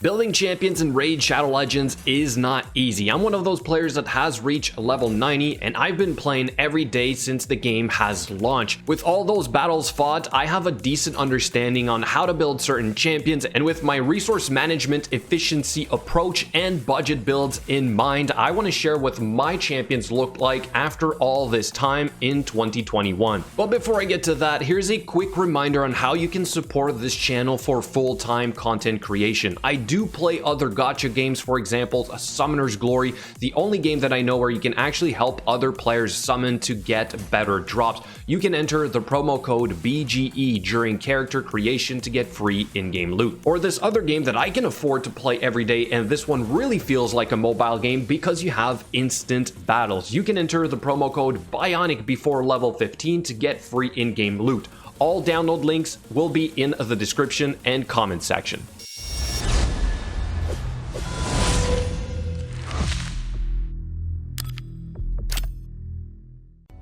Building champions in Raid Shadow Legends is not easy. I'm one of those players that has reached level 90 and I've been playing every day since the game has launched. With all those battles fought, I have a decent understanding on how to build certain champions, and with my resource management, efficiency approach, and budget builds in mind, I want to share what my champions look like after all this time in 2021. But before I get to that, here's a quick reminder on how you can support this channel for full-time content creation. I do play other gacha games, for example, Summoner's Glory, the only game that I know where you can actually help other players summon to get better drops. You can enter the promo code BGE during character creation to get free in-game loot. Or this other game that I can afford to play every day, and this one really feels like a mobile game because you have instant battles. You can enter the promo code Bionic before level 15 to get free in-game loot. All download links will be in the description and comment section.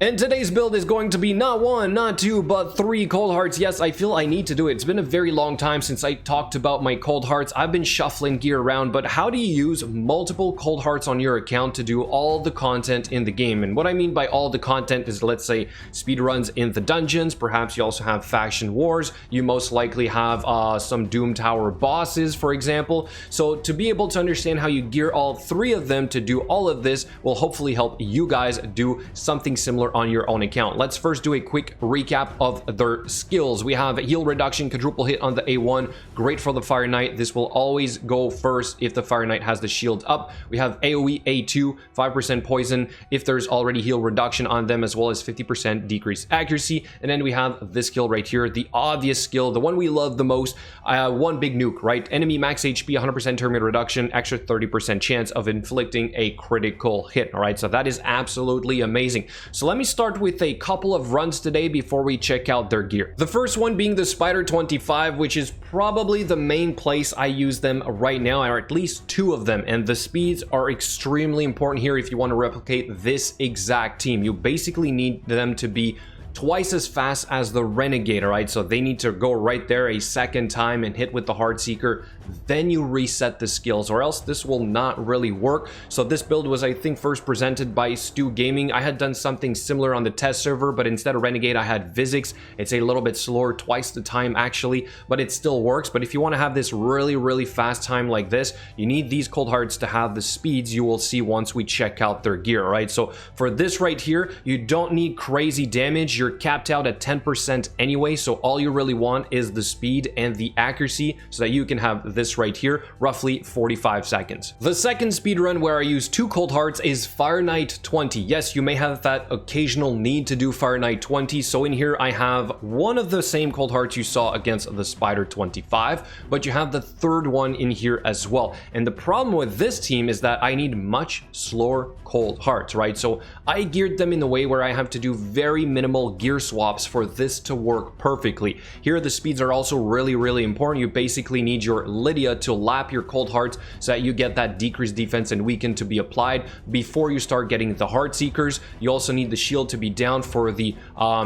And today's build is going to be not one, not two, but 3 cold hearts. Yes, I feel I need to do it. It's been a very long time since I talked about my cold hearts. I've been shuffling gear around, but how do you use multiple cold hearts on your account to do all the content in the game? And what I mean by all the content is, let's say, speed runs in the dungeons. Perhaps you also have faction wars. You most likely have some Doom Tower bosses, for example. So to be able to understand how you gear all 3 of them to do all of this will hopefully help you guys do something similar on your own account. Let's first do a quick recap of their skills. We have heal reduction, quadruple hit on the A1, great for the Fire Knight. This will always go first if the Fire Knight has the shield up. We have AoE A2, 5% poison if there's already heal reduction on them, as well as 50% decreased accuracy. And then we have this skill right here, the obvious skill, the one we love the most, one big nuke, right? Enemy max HP, 100% turn reduction, extra 30% chance of inflicting a critical hit. All right, so that is absolutely amazing. So let me start with a couple of runs today before we check out their gear. The first one being the Spider-25, which is probably the main place I use them right now, or at least 2 of them, and the speeds are extremely important here if you want to replicate this exact team. You basically need them to be twice as fast as the Renegade, right? So they need to go right there a second time and hit with the Heartseeker, then you reset the skills, or else this will not really work. So this build was, I think, first presented by Stu Gaming. I had done something similar on the test server, but instead of Renegade I had Vizix. It's a little bit slower, twice the time actually, but it still works. But if you want to have this really fast time like this, you need these cold hearts to have the speeds you will see once we check out their gear, right? So for this right here, you don't need crazy damage. You're capped out at 10% anyway, so all you really want is the speed and the accuracy so that you can have this right here, roughly 45 seconds. The second speed run where I use 2 cold hearts is Fire Knight 20. Yes, you may have that occasional need to do Fire Knight 20, so in here I have one of the same cold hearts you saw against the Spider 25, but you have the third one in here as well. And the problem with this team is that I need much slower cold hearts, right? So I geared them in a way where I have to do very minimal gear swaps for this to work perfectly. Here the speeds are also really important. You basically need your Lydia to lap your cold hearts so that you get that decreased defense and weaken to be applied before you start getting the Heartseekers. You also need the shield to be down for the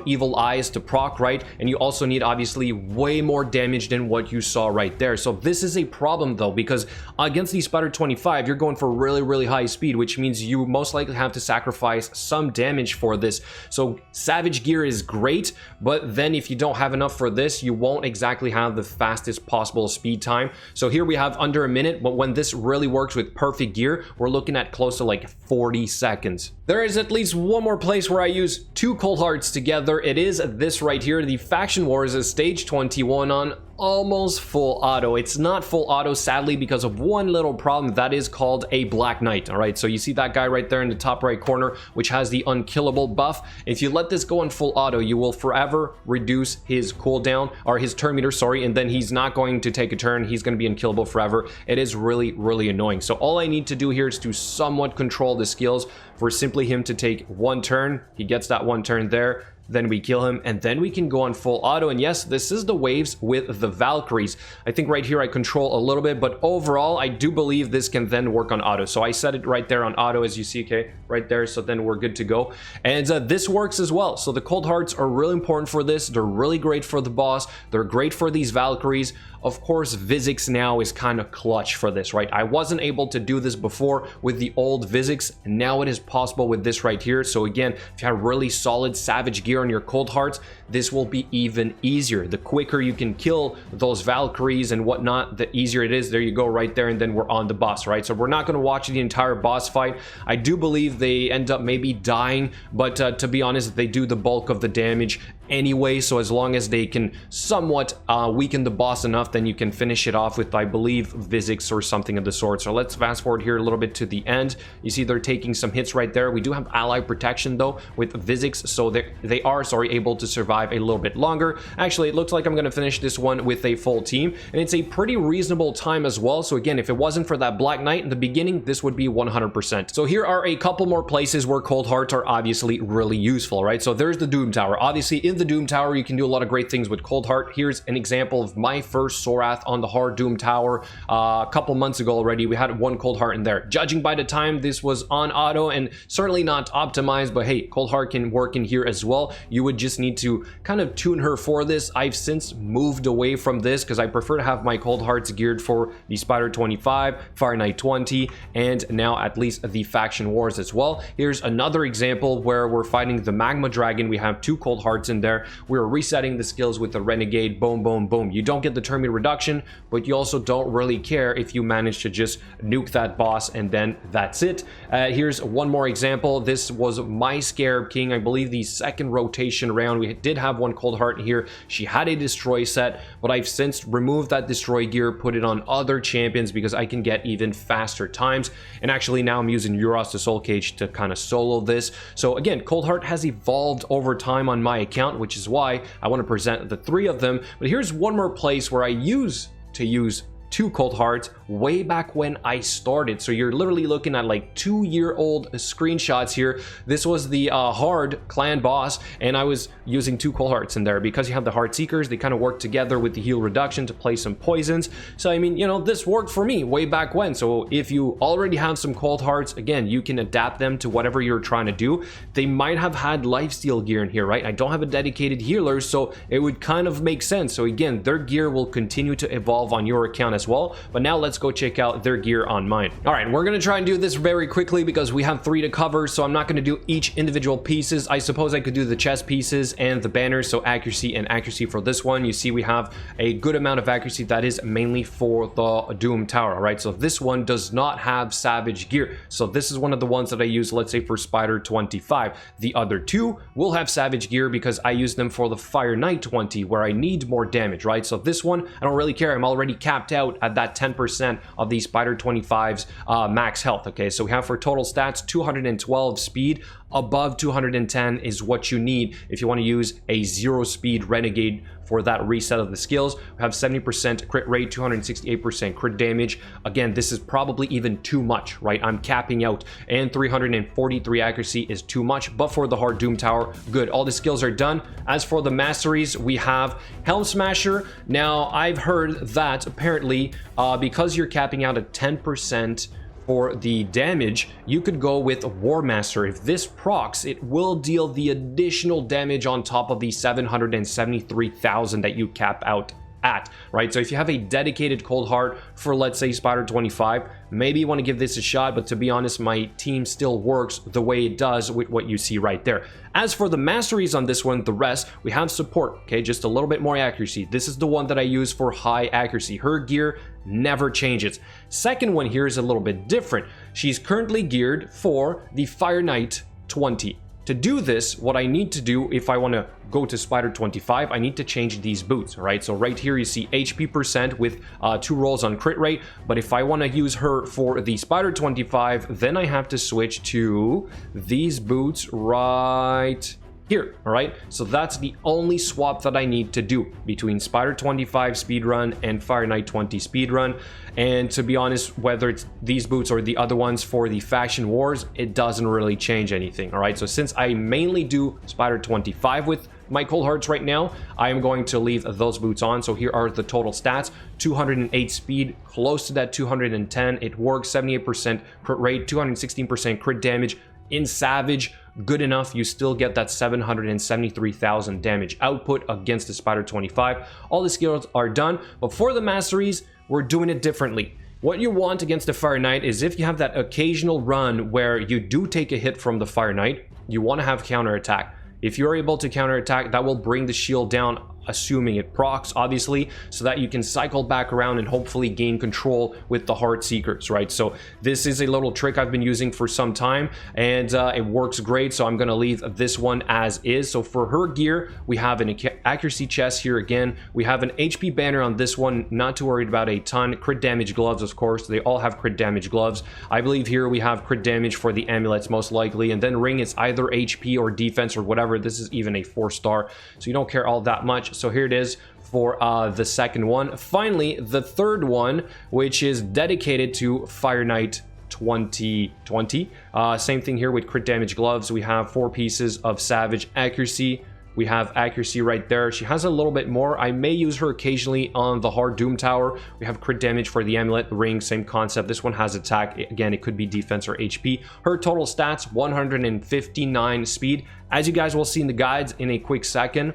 evil eyes to proc, right? And you also need obviously way more damage than what you saw right there. So this is a problem though, because against the Spider 25 you're going for really high speed, which means you most likely have to sacrifice some damage for this. So Savage gear is great, but then if you don't have enough for this, you won't exactly have the fastest possible speed time. So here we have under a minute, but when this really works with perfect gear, we're looking at close to like 40 seconds. There is at least one more place where I use 2 cold hearts together. It is this right here, the Faction Wars is stage 21 on almost full auto. It's not full auto, sadly, because of one little problem that is called a Black Knight. All right, so you see that guy right there in the top right corner, which has the unkillable buff. If you let this go on full auto, you will forever reduce his cooldown, or his turn meter, sorry, and then he's not going to take a turn. He's going to be unkillable forever. It is really annoying. So all I need to do here is to somewhat control the skills for simply him to take 1 turn. He gets that 1 turn there. then we kill him, and then we can go on full auto. And yes, this is the waves with the Valkyries. I think right here I control a little bit, but overall I do believe this can then work on auto. So I set it right there on auto, as you see, okay, right there. So then we're good to go. And this works as well. So the cold hearts are really important for this. They're really great for the boss. They're great for these Valkyries. Of course, Vizix now is kind of clutch for this, right? I wasn't able to do this before with the old Vizix, and now it is possible with this right here. So again, if you have really solid Savage gear on your Cold Hearts, this will be even easier. The quicker you can kill those Valkyries and whatnot, the easier it is. There you go, right there, and then we're on the boss, right? So we're not going to watch the entire boss fight. I do believe they end up maybe dying, but to be honest, they do the bulk of the damage anyway. So as long as they can somewhat weaken the boss enough, then you can finish it off with, I believe, Vizix or something of the sort. So let's fast forward here a little bit to the end. You see they're taking some hits right there. We do have ally protection though with Vizix, so they are able to survive a little bit longer. Actually, it looks like I'm going to finish this one with a full team, and it's a pretty reasonable time as well. So again, if it wasn't for that Black Knight in the beginning, this would be 100%. So here are a couple more places where Cold Hearts are obviously really useful, right? So there's the Doom Tower. Obviously in the Doom Tower you can do a lot of great things with Cold Heart. Here's an example of my first Sorath on the hard Doom Tower a couple months ago already. We had one Cold Heart in there. Judging by the time this was on auto and certainly not optimized, but hey, Cold Heart can work in here as well. You would just need to kind of tune her for this. I've since moved away from this because I prefer to have my Cold Hearts geared for the Spider 25, Fire Knight 20, and now at least the Faction Wars as well. Here's another example where we're fighting the Magma Dragon. We have two Cold Hearts in there. We're resetting the skills with the Renegade. Boom, boom, boom. You don't get the Termite reduction, but you also don't really care if you manage to just nuke that boss and then that's it. Here's one more example. This was my Scarab King. I believe the second rotation round. We did have one Cold Heart here. She had a destroy set, but I've since removed that destroy gear, put it on other champions because I can get even faster times. And actually now I'm using Euros the Soul Cage to kind of solo this. So again, Cold Heart has evolved over time on my account, which is why I want to present the three of them. But here's one more place where I used to use two Cold Hearts way back when I started. So you're literally looking at like 2-year-old screenshots here. This was the hard clan boss, and I was using two Cold Hearts in there because you have the Heart Seekers. They kind of work together with the heal reduction to play some poisons. So I mean, you know, this worked for me way back when. So if you already have some Cold Hearts, again, you can adapt them to whatever you're trying to do. They might have had lifesteal gear in here, right? I don't have a dedicated healer, so it would kind of make sense. So again, their gear will continue to evolve on your account as well. But now let's go check out their gear on mine. All right, we're gonna try and do this very quickly because we have 3 to cover, so I'm not gonna do each individual pieces. I suppose I could do the chest pieces and the banners, so accuracy and accuracy for this one. You see we have a good amount of accuracy that is mainly for the Doom Tower, right? So this one does not have Savage gear, so this is one of the ones that I use, let's say, for Spider 25. The other two will have Savage gear because I use them for the Fire Knight 20 where I need more damage, right? So this one, I don't really care. I'm already capped out at that 10% of the Spider 25's max health. Okay, so we have for total stats 212 speed. Above 210 is what you need if you want to use a 0 speed Renegade for that reset of the skills. We have 70% crit rate, 268% crit damage. Again, this is probably even too much, right? I'm capping out, and 343 accuracy is too much, but for the hard Doom Tower, good. All the skills are done. As for the masteries, we have Helm Smasher. Now, I've heard that apparently because you're capping out at 10% for the damage, you could go with War Master. If this procs, it will deal the additional damage on top of the 773,000 that you cap out at, right? So if you have a dedicated Cold Heart for, let's say, Spider 25, maybe you want to give this a shot, but to be honest, my team still works the way it does with what you see right there. As for the masteries on this one, the rest, we have support, okay? Just a little bit more accuracy. This is the one that I use for high accuracy. Her gear never changes. Second one here is a little bit different. She's currently geared for the Fire Knight 20. To do this, what I need to do if I want to go to Spider 25, I need to change these boots, right? So right here you see HP percent with 2 rolls on crit rate, but if I want to use her for the Spider 25, then I have to switch to these boots right here. All right, so that's the only swap that I need to do between Spider 25 Speed Run and Fire Knight 20 Speed Run. And to be honest, whether it's these boots or the other ones for the Faction Wars, it doesn't really change anything. All right, so since I mainly do Spider 25 with my Cold Hearts right now, I am going to leave those boots on. So here are the total stats: 208 speed, close to that 210. It works, 78% crit rate, 216% crit damage. in Savage, good enough. You still get that 773,000 damage output against the Spider 25. All the skills are done, but for the Masteries, we're doing it differently. What you want against the Fire Knight is if you have that occasional run where you do take a hit from the Fire Knight, you want to have counterattack. If you're able to counterattack, that will bring the shield down, assuming it procs, obviously, so that you can cycle back around and hopefully gain control with the Heart Seekers, right? So this is a little trick I've been using for some time, and it works great, so I'm going to leave this one as is. So for her gear, we have an accuracy chest here again. We have an HP banner on this one, not too worried about a ton. Crit damage gloves, of course. They all have crit damage gloves. I believe here we have crit damage for the amulets, most likely, and then ring is either HP or defense or whatever. This is even a 4-star, so you don't care all that much. So here it is for the second one. Finally, the third one, which is dedicated to Fire Knight 2020. Same thing here with crit damage gloves. We have 4 pieces of Savage accuracy. We have accuracy right there. She has a little bit more. I may use her occasionally on the hard Doom Tower. We have crit damage for the amulet, ring, same concept. This one has attack. Again, it could be defense or HP. Her total stats, 159 speed. As you guys will see in the guides in a quick second,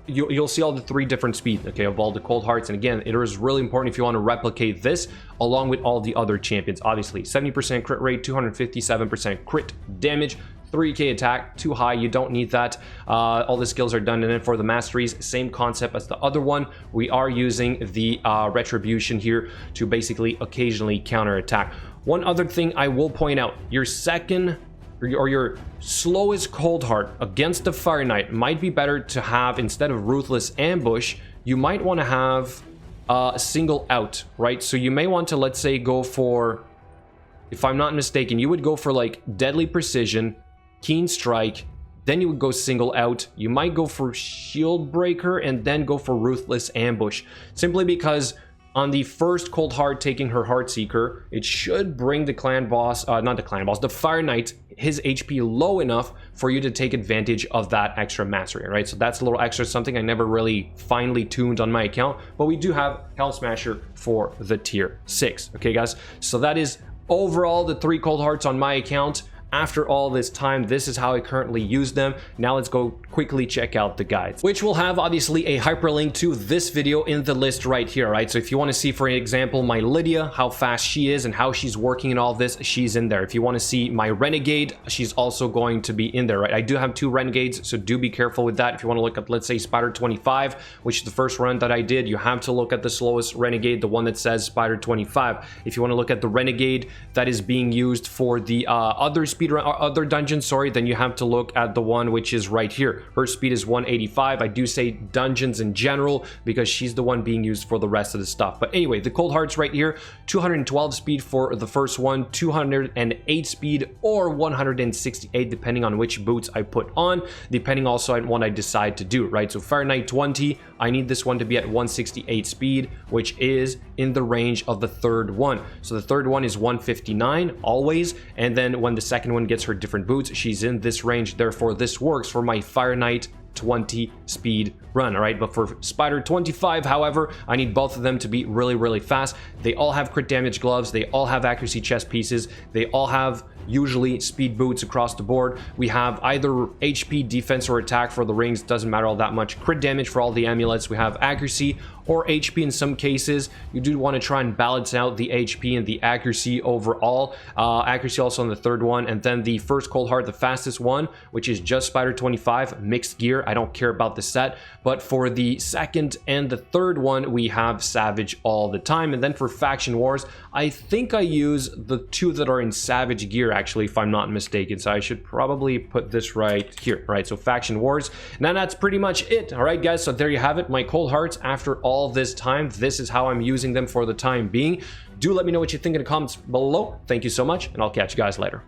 you'll see all the 3 different speeds, okay, of all the Cold Hearts. And again, it is really important if you want to replicate this along with all the other champions. Obviously, 70% crit rate, 257% crit damage, 3k attack, too high, you don't need that. All the skills are done. And then for the Masteries, same concept as the other one. We are using the Retribution here to basically occasionally counter attack. One other thing I will point out, your second or your slowest Cold Heart against the Fire Knight might be better to have, instead of Ruthless Ambush, you might want to have single out, right? So you may want to, let's say, go for, if I'm not mistaken, you would go for like Deadly Precision, Keen Strike, then you would go single out. You might go for Shield Breaker and then go for Ruthless Ambush, simply because on the first Cold Heart taking her Heart Seeker, it should bring the clan boss, not the clan boss, the Fire Knight, his HP low enough for you to take advantage of that extra mastery, right? So that's a little extra, something I never really finely tuned on my account, but we do have Hell Smasher for the tier 6, okay guys? So that is overall the 3 Cold Hearts on my account. After all this time, this is how I currently use them. Now let's go quickly check out the guides, which will have obviously a hyperlink to this video in the list right here, right? So if you want to see, for example, my Lydia, how fast she is and how she's working in all this, she's in there. If you want to see my Renegade, she's also going to be in there, right? I do have 2 Renegades, so do be careful with that. If you want to look at, let's say, Spider 25, which is the first run that I did, you have to look at the slowest Renegade, the one that says Spider 25. If you want to look at the Renegade that is being used for the other speedrun or other dungeons, sorry, then you have to look at the one which is right here. Her speed is 185. I do say dungeons in general because she's the one being used for the rest of the stuff. But anyway, the Cold Hearts right here, 212 speed for the first one, 208 speed or 168 depending on which boots I put on, depending also on what I decide to do, right? So Fire Knight 20, I need this one to be at 168 speed, which is in the range of the third one. So the third one is 159 always, and then when the second one gets her different boots, she's in this range. Therefore this works for my Fire Knight 20 speed run. All right, but for Spider 25, however, I need both of them to be really fast. They all have crit damage gloves, they all have accuracy chest pieces, they all have usually speed boots across the board. We have either HP, defense, or attack for the rings, doesn't matter all that much. Crit damage for all the amulets. We have accuracy or HP in some cases. You do want to try and balance out the HP and the accuracy overall. Accuracy also on the third one, and then the first Cold Heart, the fastest one, which is just Spider 25, mixed gear. I don't care about the set, but for the second and the third one, we have Savage all the time. And then for Faction Wars, I think I use the 2 that are in Savage gear, actually, if I'm not mistaken. So I should probably put this right here, right? So Faction Wars. Now that's pretty much it. All right, guys. So there you have it. My Cold Hearts after all this time. This is how I'm using them for the time being. Do let me know what you think in the comments below. Thank you so much, and I'll catch you guys later.